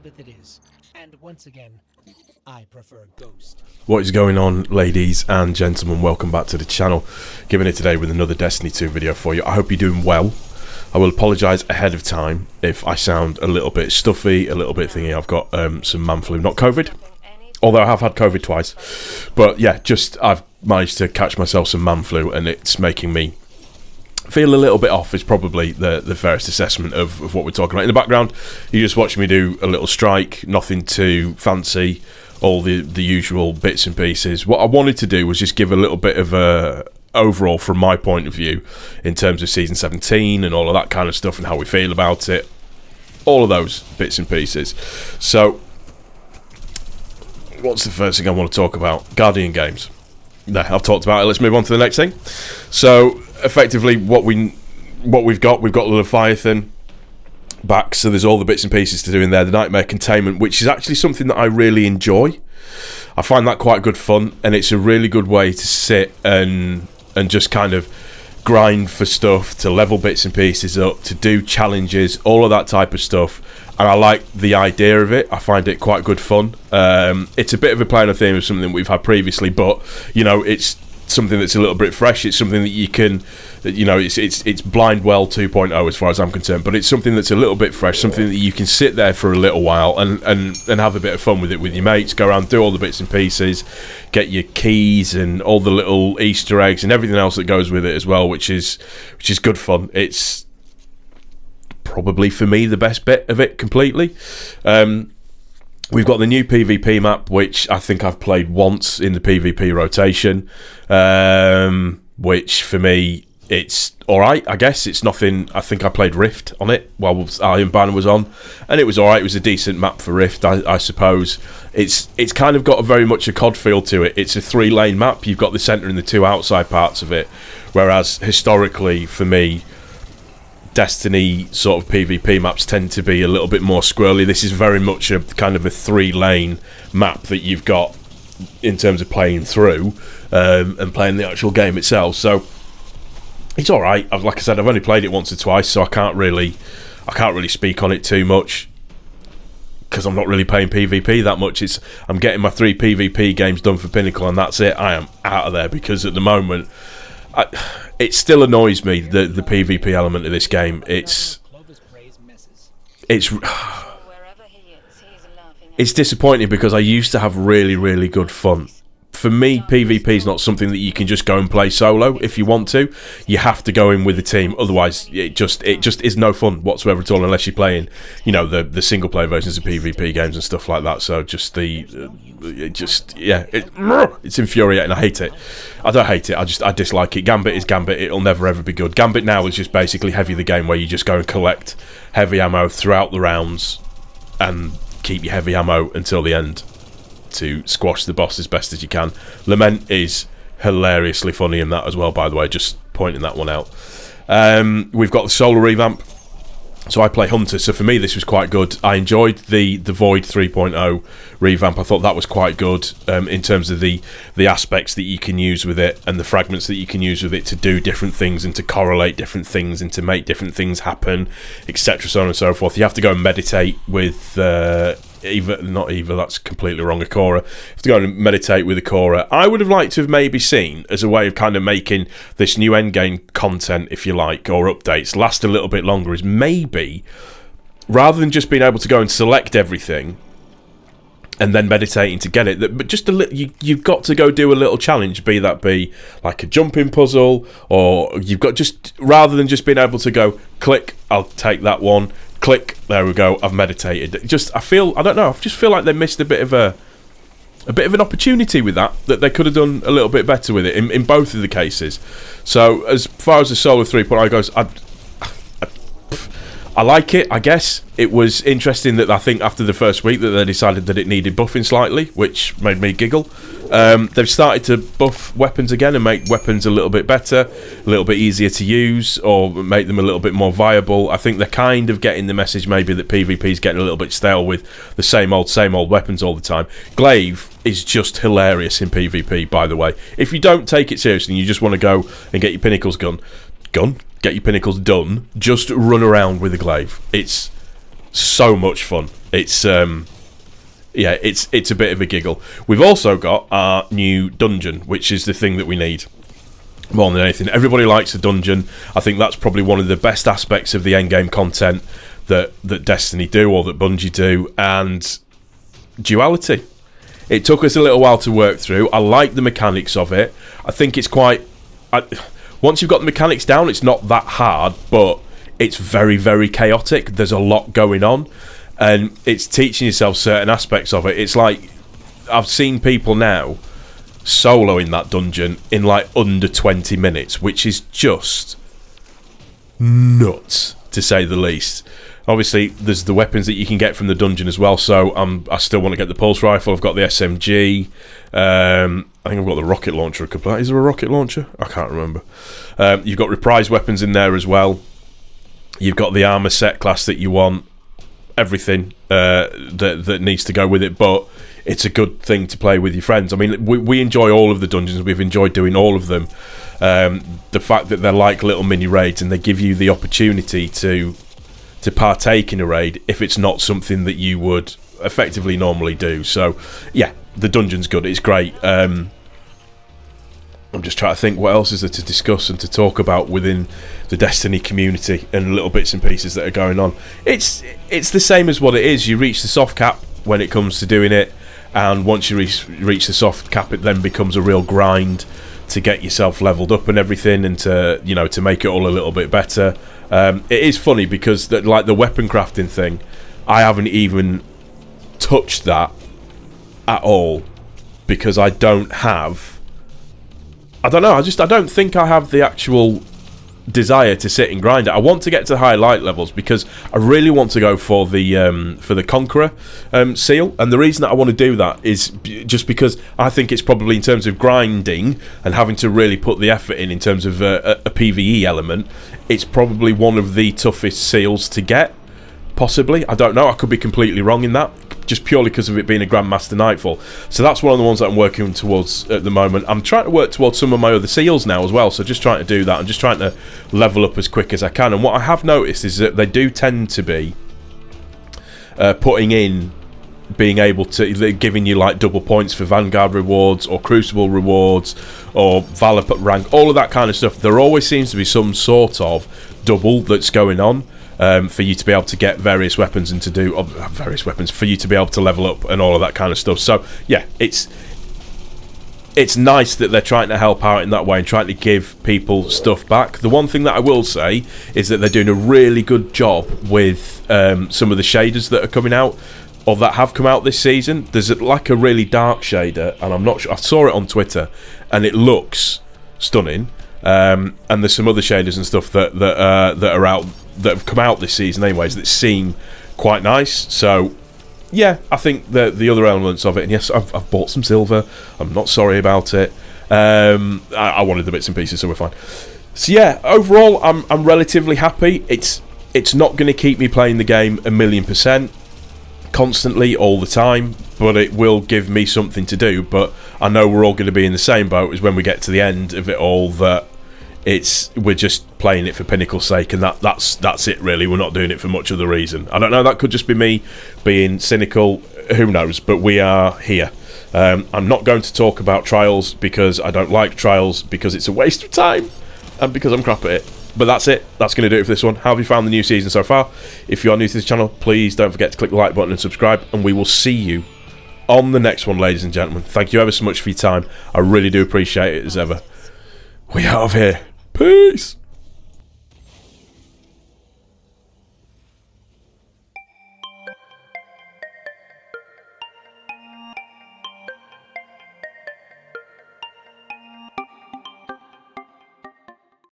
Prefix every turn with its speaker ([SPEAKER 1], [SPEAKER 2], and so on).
[SPEAKER 1] Elizabeth it is. And once again, I prefer Ghost.
[SPEAKER 2] What is going on, ladies and gentlemen? Welcome back to the channel. Gibbon here today with another Destiny 2 video for you. I hope you're doing well. I will apologise ahead of time if I sound a little bit stuffy, a little bit thingy. I've got some man flu, not COVID, although I have had COVID twice. But yeah, I've managed to catch myself some man flu, and it's making me feel a little bit off is probably the fairest assessment of what we're talking about. In the background, you just watch me do a little strike, nothing too fancy, all the usual bits and pieces. What I wanted to do was just give a little bit of a overall from my point of view in terms of Season 17 and all of that kind of stuff and how we feel about it. All of those bits and pieces. So, what's the first thing I want to talk about? Guardian games. No, I've talked about it. Let's move on to the next thing. So, effectively, what we've got the Leviathan back, so there's all the bits and pieces to do in there. The Nightmare Containment, which is actually something that I really enjoy. I find that quite good fun, and it's a really good way to sit and just kind of grind for stuff, to level bits and pieces up, to do challenges, all of that type of stuff. And I like the idea of it. I find it quite good fun. It's a bit of a play on a theme of something that we've had previously, but you know, it's something that's a little bit fresh. It's something that you can, you know, it's Blind Well 2.0 as far as I'm concerned, but it's something that's a little bit fresh, something that you can sit there for a little while and have a bit of fun with it with your mates, go around, do all the bits and pieces, get your keys and all the little Easter eggs and everything else that goes with it as well, which is good fun. It's probably for me the best bit of it completely. We've got the new PvP map, which I think I've played once in the PvP rotation, which for me, it's alright, I guess. It's nothing. I think I played Rift on it while Iron Banner was on, and it was alright. It was a decent map for Rift, I suppose. It's kind of got very much a COD feel to it. It's a 3-lane map. You've got the centre and the 2 outside parts of it, whereas historically, for me, Destiny sort of PvP maps tend to be a little bit more squirrely. This is very much a kind of a 3-lane map that you've got in terms of playing through and playing the actual game itself. So it's all right. Like I said, I've only played it once or twice, so I can't really speak on it too much because I'm not really playing PvP that much. I'm getting my 3 PvP games done for Pinnacle, and that's it. I am out of there because at the moment, it still annoys me, the PvP element of this game. It's disappointing because I used to have really, really good fun. For me, PvP is not something that you can just go and play solo if you want to. You have to go in with a team, otherwise it just is no fun whatsoever at all unless you're playing, you know, the single player versions of PvP games and stuff like that. So it's infuriating. I hate it. I don't hate it, I dislike it. Gambit is Gambit. It'll never ever be good. Gambit now is just basically Heavy the game, where you just go and collect heavy ammo throughout the rounds and keep your heavy ammo until the end to squash the boss as best as you can. Lament is hilariously funny in that as well, by the way, just pointing that one out. We've got the Solar revamp, so I play Hunter, so for me this was quite good. I enjoyed the Void 3.0 revamp. I thought that was quite good in terms of the aspects that you can use with it and the fragments that you can use with it to do different things and to correlate different things and to make different things happen, etc., so on and so forth. You have to go and meditate with that's completely wrong, Akora. You have to go and meditate with Akora. I would have liked to have maybe seen, as a way of kind of making this new endgame content, if you like, or updates, last a little bit longer, is maybe, rather than just being able to go and select everything and then meditating to get it, but just you've got to go do a little challenge, be like a jumping puzzle, or you've got just, rather than just being able to go, click, I'll take that one, click, there we go, I've meditated. I just feel like they missed a bit of an opportunity with that they could have done a little bit better with it in both of the cases. So as far as the Solar 3.0 goes, I like it, I guess. It was interesting that I think after the first week that they decided that it needed buffing slightly, which made me giggle. They've started to buff weapons again and make weapons a little bit better, a little bit easier to use, or make them a little bit more viable. I think they're kind of getting the message maybe that PvP is getting a little bit stale with the same old weapons all the time. Glaive is just hilarious in PvP, by the way. If you don't take it seriously and you just want to go and get your Pinnacles get your Pinnacles done, just run around with a Glaive. It's so much fun. It's it's a bit of a giggle. We've also got our new dungeon, which is the thing that we need more than anything. Everybody likes a dungeon. I think that's probably one of the best aspects of the endgame content that Destiny do, or that Bungie do. And duality. It took us a little while to work through. I like the mechanics of it. I think it's quite... once you've got the mechanics down, it's not that hard, but it's very, very chaotic. There's a lot going on, and it's teaching yourself certain aspects of it. It's like, I've seen people now solo in that dungeon in like under 20 minutes, which is just nuts, to say the least. Obviously, there's the weapons that you can get from the dungeon as well, so I still want to get the pulse rifle. I've got the SMG. I think I've got the rocket launcher. Is there a rocket launcher? I can't remember. You've got reprised weapons in there as well. You've got the armor set class that you want. Everything that needs to go with it, but it's a good thing to play with your friends. I mean, we enjoy all of the dungeons. We've enjoyed doing all of them. The fact that they're like little mini raids, and they give you the opportunity to partake in a raid if it's not something that you would effectively normally do. So yeah, the dungeon's good. It's great. I'm just trying to think what else is there to discuss and to talk about within the Destiny community and little bits and pieces that are going on. It's the same as what it is. You reach the soft cap when it comes to doing it, and once you reach the soft cap, it then becomes a real grind to get yourself leveled up and everything, and to make it all a little bit better. It is funny because the weapon crafting thing, I haven't even touched that at all, because I don't think I have the actual desire to sit and grind it. I want to get to high light levels because I really want to go for the Conqueror seal, and the reason that I want to do that is just because I think it's probably, in terms of grinding and having to really put the effort in terms of a PvE element, it's probably one of the toughest seals to get, possibly. I don't know, I could be completely wrong in that, just purely because of it being a Grandmaster Nightfall. So that's one of the ones that I'm working towards at the moment. I'm trying to work towards some of my other seals now as well, so just trying to do that. I'm just trying to level up as quick as I can. And what I have noticed is that they do tend to be putting in, being able to, giving you like double points for Vanguard rewards or Crucible rewards or Valor rank, all of that kind of stuff. There always seems to be some sort of double that's going on. For you to be able to get various weapons and to do various weapons, for you to be able to level up and all of that kind of stuff. So yeah, it's nice that they're trying to help out in that way and trying to give people stuff back. The one thing that I will say is that they're doing a really good job with some of the shaders that are coming out, or that have come out this season. There's like a really dark shader, and I'm not sure, I saw it on Twitter and it looks stunning. And there's some other shaders and stuff that are out, that have come out this season anyways, that seem quite nice. So yeah, I think the other elements of it, and yes, I've bought some silver, I'm not sorry about it. I wanted the bits and pieces, so we're fine. So yeah, overall I'm relatively happy. It's not going to keep me playing the game 1,000,000% constantly all the time, but it will give me something to do. But I know we're all going to be in the same boat as when we get to the end of it all, that we're just playing it for Pinnacle's sake, and that's it really. We're not doing it for much other reason. I don't know, that could just be me being cynical, who knows, but we are here. I'm not going to talk about Trials because I don't like Trials, because it's a waste of time and because I'm crap at it. But that's it. That's going to do it for this one. How have you found the new season so far? If you are new to this channel, please don't forget to click the like button and subscribe, and we will see you on the next one, ladies and gentlemen. Thank you ever so much for your time. I really do appreciate it as ever. We out of here. Peace.